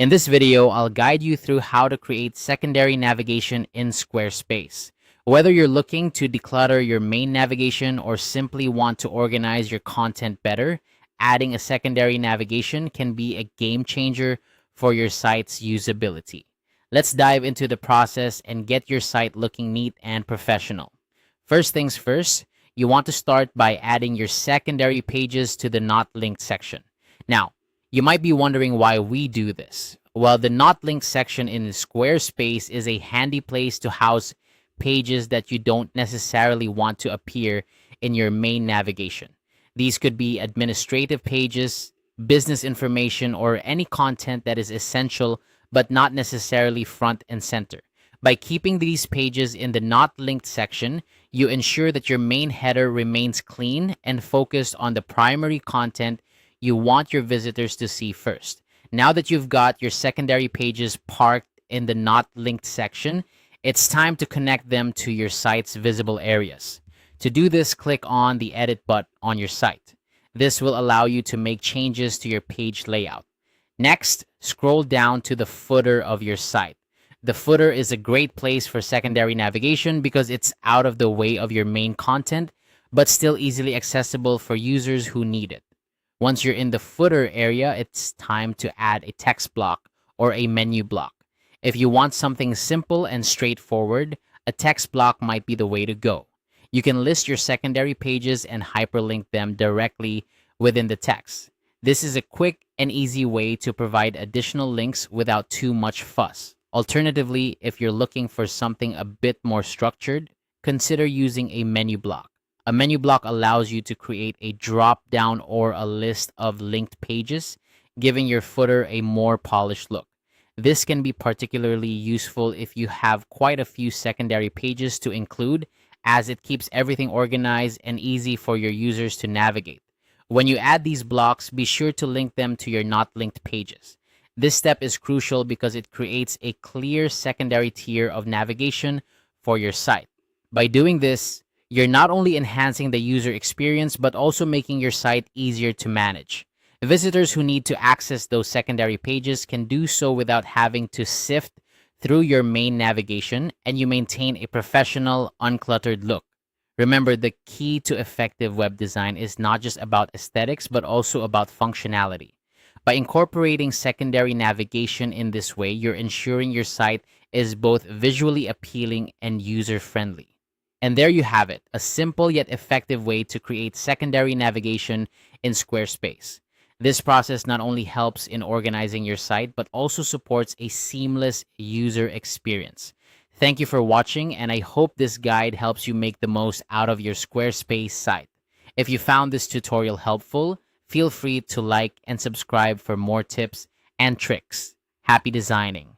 In this video, I'll guide you through how to create secondary navigation in Squarespace. Whether you're looking to declutter your main navigation or simply want to organize your content better, adding a secondary navigation can be a game changer for your site's usability. Let's dive into the process and get your site looking neat and professional. First things first, you want to start by adding your secondary pages to the not linked section. Now, you might be wondering why we do this. Well, the not linked section in Squarespace is a handy place to house pages that you don't necessarily want to appear in your main navigation. These could be administrative pages, business information, or any content that is essential but not necessarily front and center. By keeping these pages in the not linked section, you ensure that your main header remains clean and focused on the primary content you want your visitors to see first. Now that you've got your secondary pages parked in the not linked section, it's time to connect them to your site's visible areas. To do this, click on the edit button on your site. This will allow you to make changes to your page layout. Next, scroll down to the footer of your site. The footer is a great place for secondary navigation because it's out of the way of your main content, but still easily accessible for users who need it. Once you're in the footer area, it's time to add a text block or a menu block. If you want something simple and straightforward, a text block might be the way to go. You can list your secondary pages and hyperlink them directly within the text. This is a quick and easy way to provide additional links without too much fuss. Alternatively, if you're looking for something a bit more structured, consider using a menu block. A menu block allows you to create a drop-down or a list of linked pages, giving your footer a more polished look. This can be particularly useful if you have quite a few secondary pages to include, as it keeps everything organized and easy for your users to navigate. When you add these blocks, be sure to link them to your not linked pages. This step is crucial because it creates a clear secondary tier of navigation for your site. By doing this, you're not only enhancing the user experience, but also making your site easier to manage. Visitors who need to access those secondary pages can do so without having to sift through your main navigation, and you maintain a professional, uncluttered look. Remember, the key to effective web design is not just about aesthetics, but also about functionality. By incorporating secondary navigation in this way, you're ensuring your site is both visually appealing and user-friendly. And there you have it, a simple yet effective way to create secondary navigation in Squarespace. This process not only helps in organizing your site, but also supports a seamless user experience. Thank you for watching, and I hope this guide helps you make the most out of your Squarespace site. If you found this tutorial helpful, feel free to like and subscribe for more tips and tricks. Happy designing!